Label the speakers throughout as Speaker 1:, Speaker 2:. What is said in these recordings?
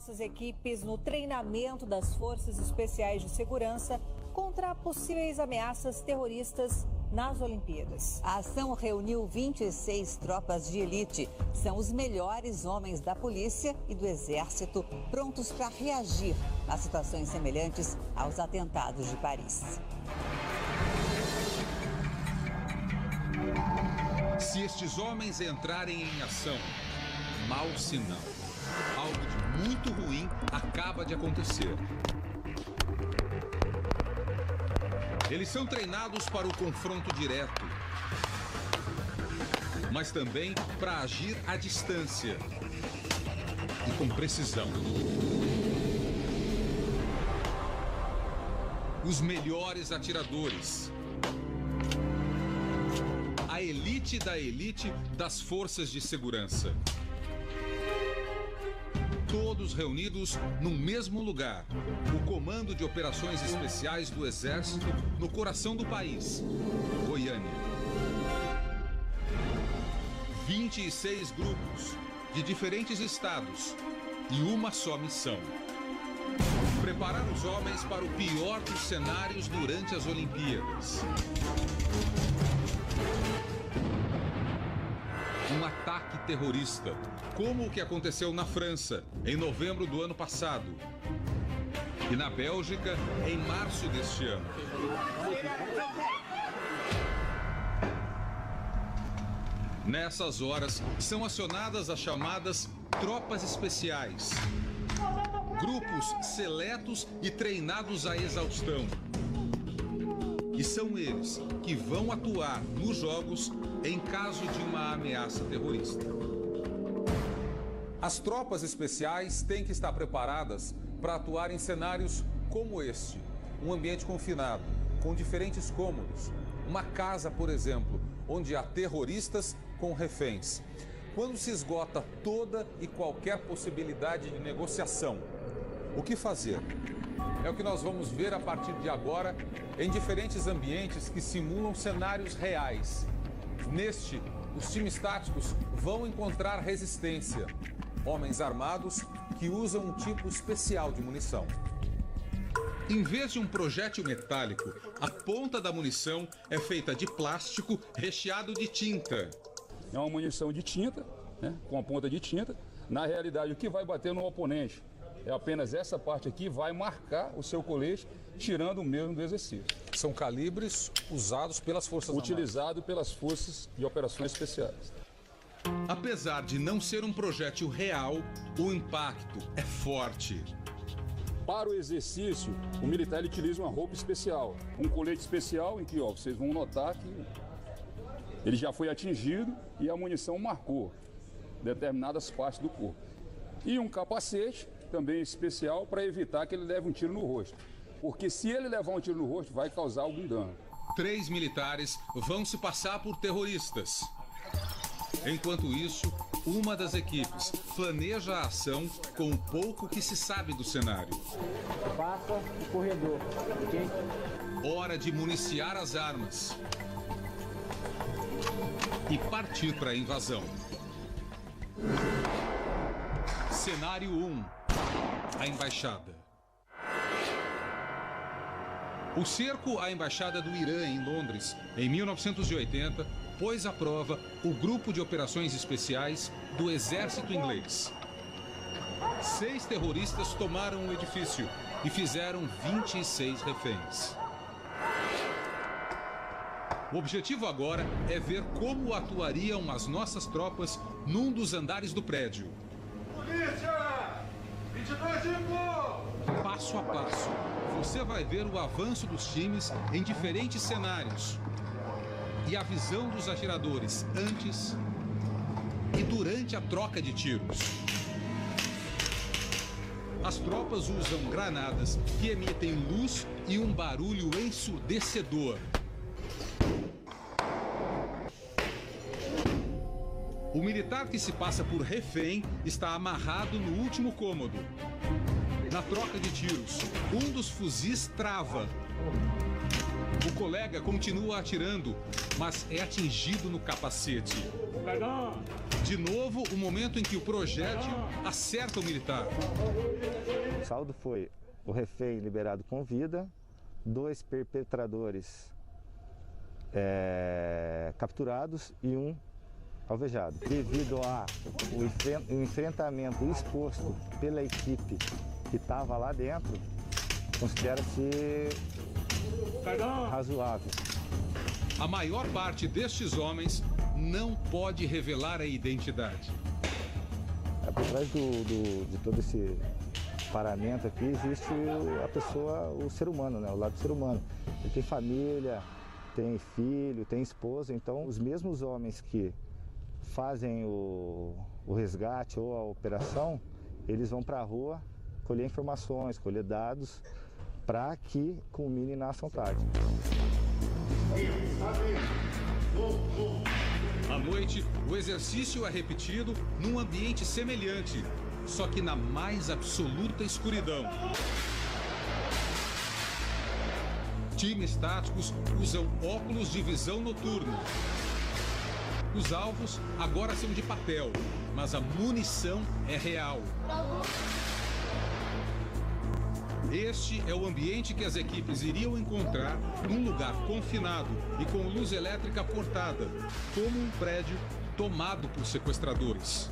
Speaker 1: nossas equipes no treinamento das Forças Especiais de Segurança contra possíveis ameaças terroristas nas Olimpíadas.
Speaker 2: A ação reuniu 26 tropas de elite. São os melhores homens da polícia e do exército prontos para reagir a situações semelhantes aos atentados de Paris.
Speaker 3: Se estes homens entrarem em ação, mau sinal. Algo de muito ruim acaba de acontecer. Eles são treinados para o confronto direto, mas também para agir à distância e com precisão. Os melhores atiradores. A elite da elite das forças de segurança. Todos reunidos num mesmo lugar. O Comando de Operações Especiais do Exército no coração do país, Goiânia. 26 grupos de diferentes estados e uma só missão. Preparar os homens para o pior dos cenários durante as Olimpíadas. Um ataque terrorista, como o que aconteceu na França, em novembro do ano passado, e na Bélgica, em março deste ano. Nessas horas, são acionadas as chamadas tropas especiais. Grupos seletos e treinados à exaustão. E são eles que vão atuar nos Jogos em caso de uma ameaça terrorista. As tropas especiais têm que estar preparadas para atuar em cenários como este. Um ambiente confinado, com diferentes cômodos. Uma casa, por exemplo, onde há terroristas com reféns. Quando se esgota toda e qualquer possibilidade de negociação, o que fazer? É o que nós vamos ver a partir de agora em diferentes ambientes que simulam cenários reais. Neste, os times táticos vão encontrar resistência. Homens armados que usam um tipo especial de munição. Em vez de um projétil metálico, a ponta da munição é feita de plástico recheado de tinta.
Speaker 4: É uma munição de tinta, né, com a ponta de tinta. Na realidade, o que vai bater no oponente é apenas essa parte aqui, vai marcar o seu colete, tirando o mesmo do exercício.
Speaker 3: São calibres usados pelas Forças Armadas.
Speaker 4: Utilizado pelas Forças de Operações Especiais.
Speaker 3: Apesar de não ser um projétil real, o impacto é forte.
Speaker 4: Para o exercício, o militar ele utiliza uma roupa especial, um colete especial em que vocês vão notar que ele já foi atingido e a munição marcou determinadas partes do corpo. E um capacete também especial para evitar que ele leve um tiro no rosto. Porque se ele levar um tiro no rosto, vai causar algum dano. 3
Speaker 3: militares vão se passar por terroristas. Enquanto isso, uma das equipes planeja a ação com o pouco que se sabe do cenário.
Speaker 5: Passa o corredor, ok?
Speaker 3: Hora de municiar as armas. E partir para a invasão. Cenário 1. A Embaixada. O cerco à Embaixada do Irã em Londres, em 1980, pôs à prova o Grupo de Operações Especiais do Exército Inglês. 6 terroristas tomaram o edifício e fizeram 26 reféns. O objetivo agora é ver como atuariam as nossas tropas num dos andares do prédio.
Speaker 6: Polícia! 22 de gol!
Speaker 3: Passo a passo, você vai ver o avanço dos times em diferentes cenários. E a visão dos atiradores antes e durante a troca de tiros. As tropas usam granadas que emitem luz e um barulho ensurdecedor. O militar que se passa por refém está amarrado no último cômodo. Na troca de tiros, um dos fuzis trava. O colega continua atirando, mas é atingido no capacete. De novo, o momento em que o projétil acerta o militar.
Speaker 7: O saldo foi o refém liberado com vida, 2 perpetradores capturados e 1 alvejado. Devido ao enfrentamento exposto pela equipe que estava lá dentro, considera-se razoável.
Speaker 3: A maior parte destes homens não pode revelar a identidade.
Speaker 7: Por trás de todo esse paramento aqui existe a pessoa, o ser humano, né? O lado do ser humano. Ele tem família, tem filho, tem esposa, então os mesmos homens que fazem o resgate ou a operação, eles vão para a rua colher informações, colher dados para que culmine na ação tática.
Speaker 3: À noite, o exercício é repetido num ambiente semelhante, só que na mais absoluta escuridão. Times táticos usam óculos de visão noturna. Os alvos agora são de papel, mas a munição é real. Este é o ambiente que as equipes iriam encontrar num lugar confinado e com luz elétrica cortada, como um prédio tomado por sequestradores.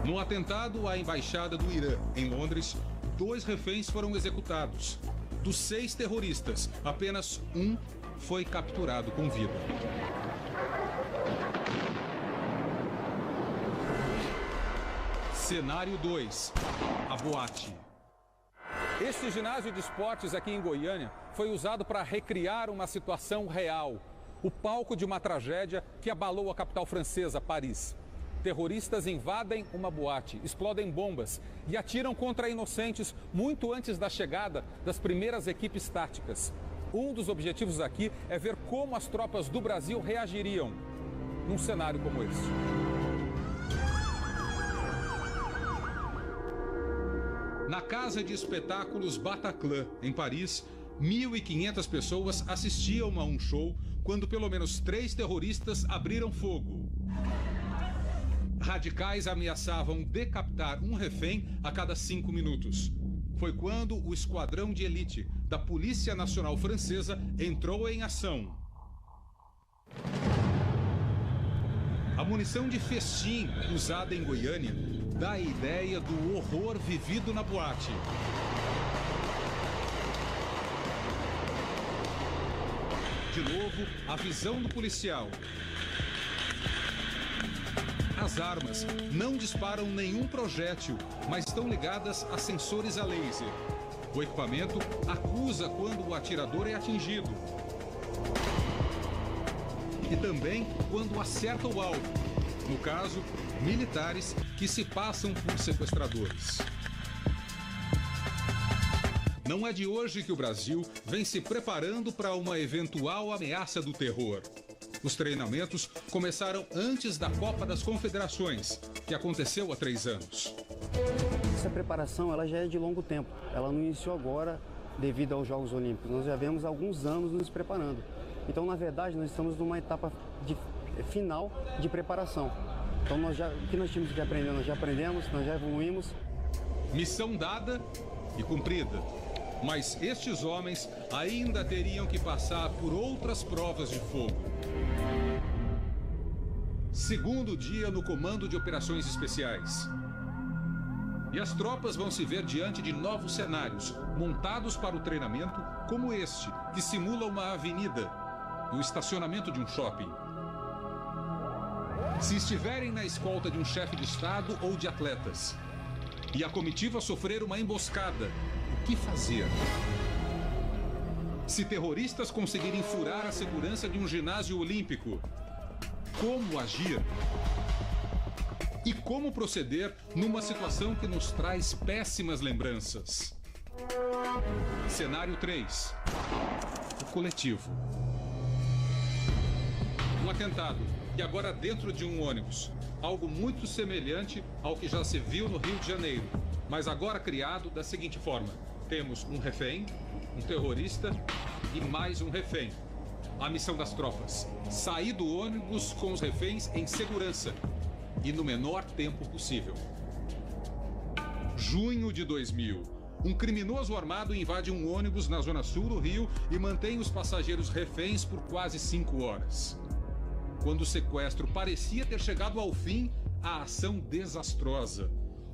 Speaker 3: No atentado à embaixada do Irã, em Londres, 2 reféns foram executados. Dos 6 terroristas, apenas 1 foi capturado com vida. Cenário 2. A boate. Este ginásio de esportes aqui em Goiânia foi usado para recriar uma situação real. O palco de uma tragédia que abalou a capital francesa, Paris. Terroristas invadem uma boate, explodem bombas e atiram contra inocentes muito antes da chegada das primeiras equipes táticas. Um dos objetivos aqui é ver como as tropas do Brasil reagiriam num cenário como esse. Na casa de espetáculos Bataclan, em Paris, 1.500 pessoas assistiam a um show quando pelo menos 3 terroristas abriram fogo. Radicais ameaçavam decapitar um refém a cada 5 minutos. Foi quando o esquadrão de elite da Polícia Nacional Francesa entrou em ação. A munição de festim usada em Goiânia dá a ideia do horror vivido na boate. De novo, a visão do policial. As armas não disparam nenhum projétil, mas estão ligadas a sensores a laser. O equipamento acusa quando o atirador é atingido. E também quando acerta o alvo. No caso, militares que se passam por sequestradores. Não é de hoje que o Brasil vem se preparando para uma eventual ameaça do terror. Os treinamentos começaram antes da Copa das Confederações, que aconteceu há 3 anos.
Speaker 8: Essa preparação ela já é de longo tempo. Ela não iniciou agora devido aos Jogos Olímpicos. Nós já vemos alguns anos nos preparando. Então, na verdade, nós estamos numa etapa final de preparação. Então, o que nós tínhamos que aprender, nós já aprendemos, nós já evoluímos. Missão dada
Speaker 3: e cumprida. Mas estes homens ainda teriam que passar por outras provas de fogo. Segundo dia no Comando de Operações Especiais. E as tropas vão se ver diante de novos cenários, montados para o treinamento, como este, que simula uma avenida e o estacionamento de um shopping. Se estiverem na escolta de um chefe de Estado ou de atletas, e a comitiva sofrer uma emboscada, o que fazer? Se terroristas conseguirem furar a segurança de um ginásio olímpico, como agir? E como proceder numa situação que nos traz péssimas lembranças? Cenário 3. O coletivo. Um atentado, e agora dentro de um ônibus. Algo muito semelhante ao que já se viu no Rio de Janeiro, mas agora criado da seguinte forma. Temos um refém, um terrorista e mais um refém. a missão das tropas: sair do ônibus com os reféns em segurança e no menor tempo possível. Junho de 2000. Um criminoso armado invade um ônibus na zona sul do Rio e mantém os passageiros reféns por quase 5 horas. Quando o sequestro parecia ter chegado ao fim, a ação desastrosa.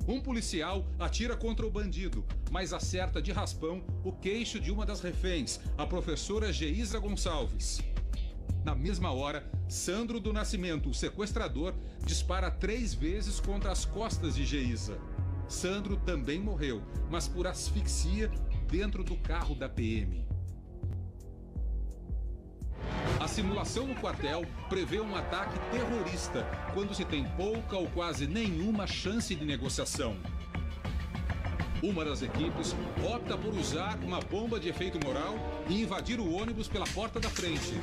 Speaker 3: Um policial atira contra o bandido, mas acerta de raspão o queixo de uma das reféns, a professora Geisa Gonçalves. Na mesma hora, Sandro do Nascimento, o sequestrador, dispara 3 vezes contra as costas de Geisa. Sandro também morreu, mas por asfixia dentro do carro da PM. A simulação no quartel prevê um ataque terrorista quando se tem pouca ou quase nenhuma chance de negociação. Uma das equipes opta por usar uma bomba de efeito moral e invadir o ônibus pela porta da frente.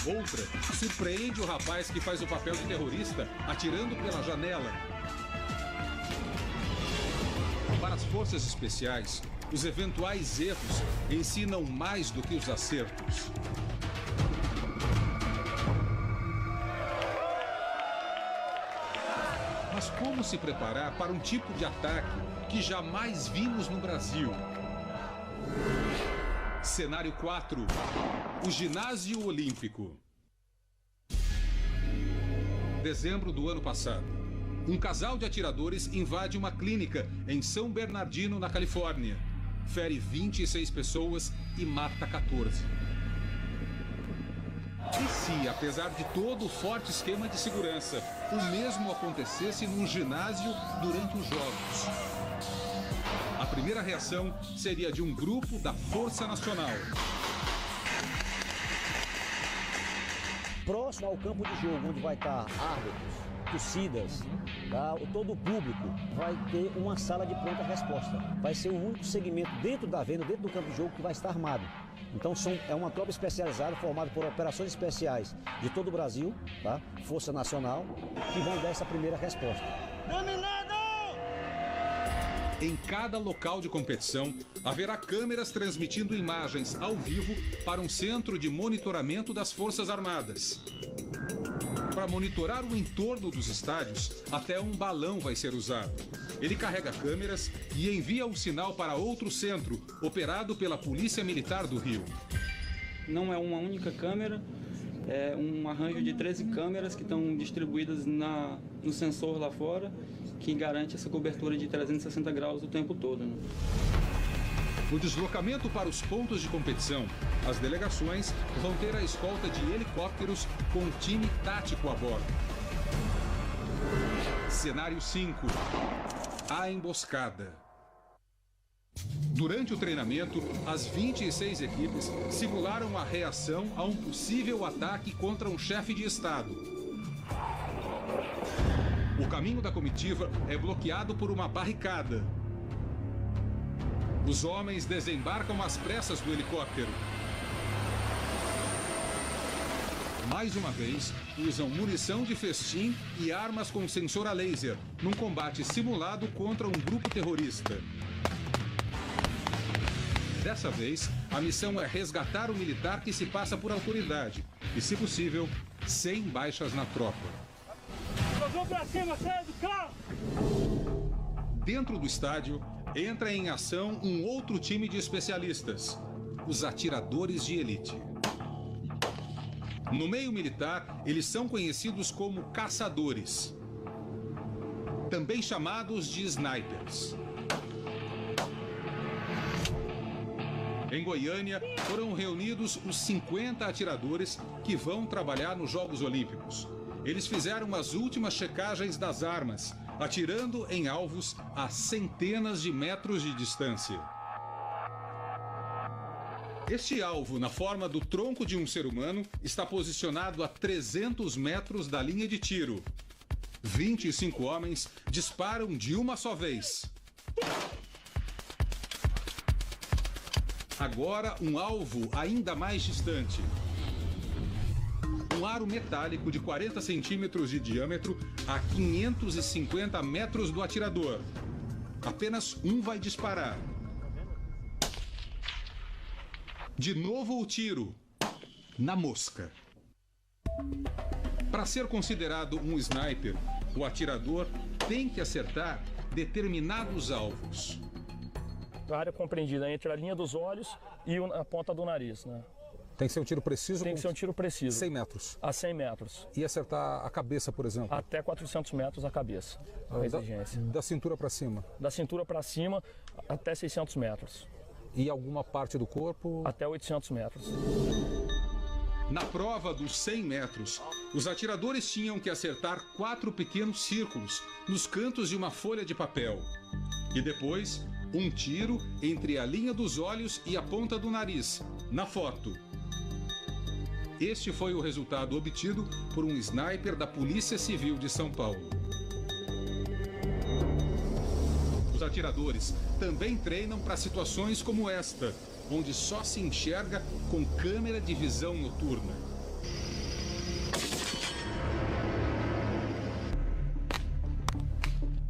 Speaker 3: Outra surpreende o rapaz que faz o papel de terrorista atirando pela janela. Para as forças especiais, os eventuais erros ensinam mais do que os acertos. Mas como se preparar para um tipo de ataque que jamais vimos no Brasil? Cenário 4. O Ginásio Olímpico. Dezembro do ano passado. Um casal de atiradores invade uma clínica em São Bernardino, na Califórnia. Fere 26 pessoas e mata 14. E se, apesar de todo o forte esquema de segurança, o mesmo acontecesse num ginásio durante os Jogos? A primeira reação seria de um grupo da Força Nacional.
Speaker 9: Próximo ao campo de jogo, onde vai estar árbitros, torcidas, tá? Todo o público vai ter uma sala de pronta resposta. Vai ser o único segmento dentro da venda, dentro do campo de jogo, que vai estar armado. Então é uma tropa especializada formada por operações especiais de todo o Brasil, tá? Força Nacional, que vão dar essa primeira resposta.
Speaker 6: Dominado!
Speaker 3: Em cada local de competição, haverá câmeras transmitindo imagens ao vivo para um centro de monitoramento das Forças Armadas. Para monitorar o entorno dos estádios, até um balão vai ser usado. Ele carrega câmeras e envia o sinal para outro centro, operado pela Polícia Militar do Rio.
Speaker 10: Não é uma única câmera, é um arranjo de 13 câmeras que estão distribuídas no sensor lá fora, que garante essa cobertura de 360 graus o tempo todo, né?
Speaker 3: No deslocamento para os pontos de competição, as delegações vão ter a escolta de helicópteros com um time tático a bordo. Cenário 5. A emboscada. Durante o treinamento, as 26 equipes simularam a reação a um possível ataque contra um chefe de Estado. O caminho da comitiva é bloqueado por uma barricada. Os homens desembarcam às pressas do helicóptero. Mais uma vez, usam munição de festim e armas com sensor a laser, num combate simulado contra um grupo terrorista. Dessa vez, a missão é resgatar o militar que se passa por autoridade e, se possível, sem baixas na tropa. Dentro do estádio, entra em ação um outro time de especialistas, os atiradores de elite. No meio militar, eles são conhecidos como caçadores, também chamados de snipers. Em Goiânia, foram reunidos os 50 atiradores que vão trabalhar nos Jogos Olímpicos. Eles fizeram as últimas checagens das armas, atirando em alvos a centenas de metros de distância. Este alvo, na forma do tronco de um ser humano, está posicionado a 300 metros da linha de tiro. 25 homens disparam de uma só vez. Agora, um alvo ainda mais distante. Um aro metálico de 40 centímetros de diâmetro a 550 metros do atirador. Apenas um vai disparar. De novo o tiro na mosca. Para ser considerado um sniper, o atirador tem que acertar determinados alvos.
Speaker 11: A área compreendida entre a linha dos olhos e a ponta do nariz, né?
Speaker 3: Tem que ser um tiro preciso?
Speaker 11: Tem que ser um tiro preciso.
Speaker 3: 100 metros?
Speaker 11: A 100 metros.
Speaker 3: E acertar a cabeça, por exemplo?
Speaker 11: Até 400 metros a cabeça, a exigência.
Speaker 3: Da cintura para cima? Da
Speaker 11: cintura para cima até 600 metros.
Speaker 3: E alguma parte do corpo?
Speaker 11: Até 800 metros.
Speaker 3: Na prova dos 100 metros, os atiradores tinham que acertar 4 pequenos círculos nos cantos de uma folha de papel. E depois, um tiro entre a linha dos olhos e a ponta do nariz, na foto. Este foi o resultado obtido por um sniper da Polícia Civil de São Paulo. Os atiradores também treinam para situações como esta, onde só se enxerga com câmera de visão noturna.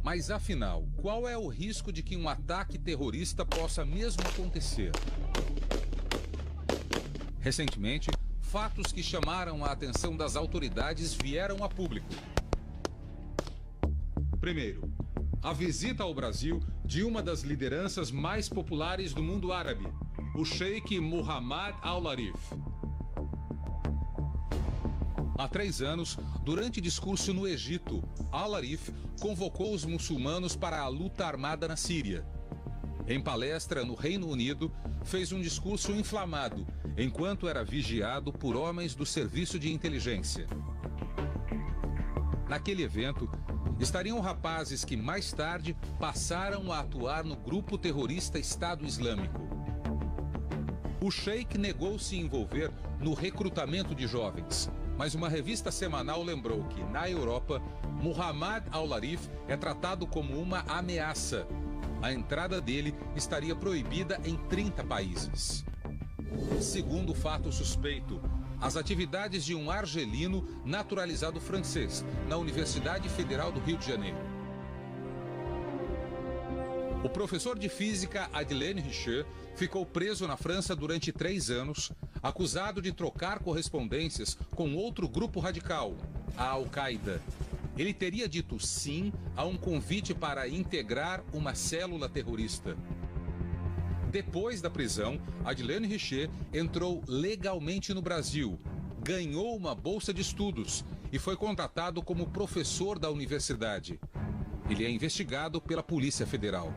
Speaker 3: Mas afinal, qual é o risco de que um ataque terrorista possa mesmo acontecer? Recentemente, fatos que chamaram a atenção das autoridades vieram a público. Primeiro, a visita ao Brasil de uma das lideranças mais populares do mundo árabe, o Sheikh Mohammed Al-Arif. Há 3 anos, durante discurso no Egito, Al-Arif convocou os muçulmanos para a luta armada na Síria. Em palestra no Reino Unido, fez um discurso inflamado, enquanto era vigiado por homens do serviço de inteligência. Naquele evento, estariam rapazes que mais tarde passaram a atuar no grupo terrorista Estado Islâmico. O sheik negou-se envolver no recrutamento de jovens, mas uma revista semanal lembrou que, na Europa, Mohammed Al-Arif é tratado como uma ameaça. A entrada dele estaria proibida em 30 países. Segundo fato suspeito, as atividades de um argelino naturalizado francês na Universidade Federal do Rio de Janeiro. O professor de física Adelaine Richer ficou preso na França durante 3 anos, acusado de trocar correspondências com outro grupo radical, a Al-Qaeda. Ele teria dito sim a um convite para integrar uma célula terrorista. Depois da prisão, Adelaine Richer entrou legalmente no Brasil, ganhou uma bolsa de estudos e foi contratado como professor da universidade. Ele é investigado pela Polícia Federal.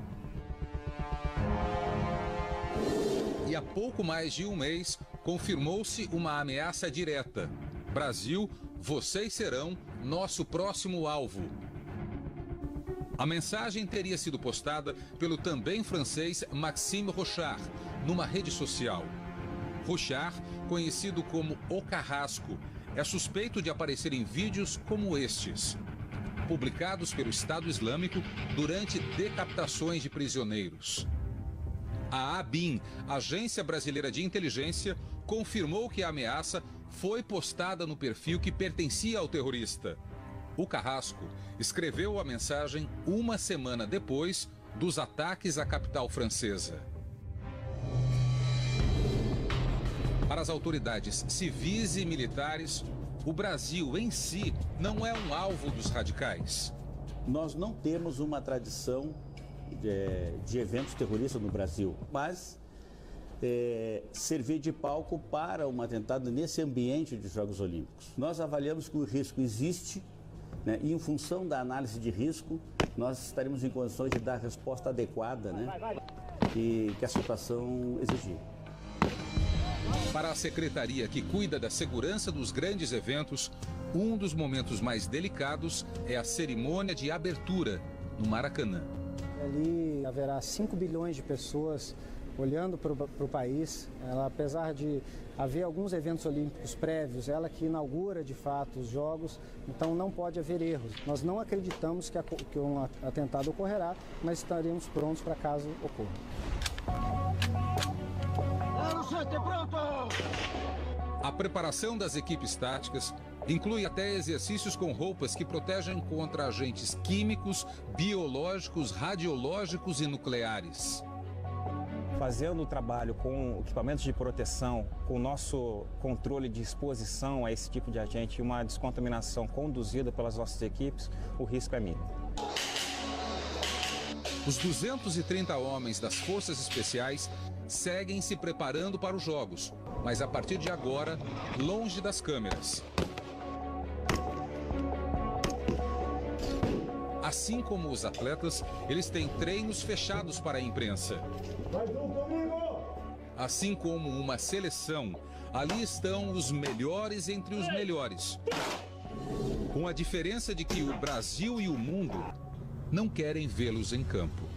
Speaker 3: E há pouco mais de um mês, confirmou-se uma ameaça direta. Brasil, vocês serão nosso próximo alvo. A mensagem teria sido postada pelo também francês Maxime Rochard, numa rede social. Rochard, conhecido como O Carrasco, é suspeito de aparecer em vídeos como estes, publicados pelo Estado Islâmico durante decapitações de prisioneiros. A ABIN, Agência Brasileira de Inteligência, confirmou que a ameaça foi postada no perfil que pertencia ao terrorista. O Carrasco escreveu a mensagem uma semana depois dos ataques à capital francesa. Para as autoridades civis e militares, o Brasil em si não é um alvo dos radicais.
Speaker 12: Nós não temos uma tradição de eventos terroristas no Brasil, mas servir de palco para um atentado nesse ambiente de Jogos Olímpicos. Nós avaliamos que o risco existe, né, e em função da análise de risco, nós estaremos em condições de dar a resposta adequada, né, que a situação exigir.
Speaker 3: Para a secretaria que cuida da segurança dos grandes eventos, um dos momentos mais delicados é a cerimônia de abertura no Maracanã.
Speaker 13: Ali haverá 5 bilhões de pessoas olhando para o país. Ela, apesar de haver alguns eventos olímpicos prévios, ela que inaugura de fato os Jogos, então não pode haver erros. Nós não acreditamos que um atentado ocorrerá, mas estaremos prontos para caso ocorra.
Speaker 3: A preparação das equipes táticas inclui até exercícios com roupas que protegem contra agentes químicos, biológicos, radiológicos e nucleares.
Speaker 14: fazendo o trabalho com equipamentos de proteção, com o nosso controle de exposição a esse tipo de agente e uma descontaminação conduzida pelas nossas equipes, o risco é mínimo.
Speaker 3: Os 230 homens das Forças Especiais seguem se preparando para os Jogos, mas a partir de agora, longe das câmeras. Assim como os atletas, eles têm treinos fechados para a imprensa. Assim como uma seleção, ali estão os melhores entre os melhores. Com a diferença de que o Brasil e o mundo não querem vê-los em campo.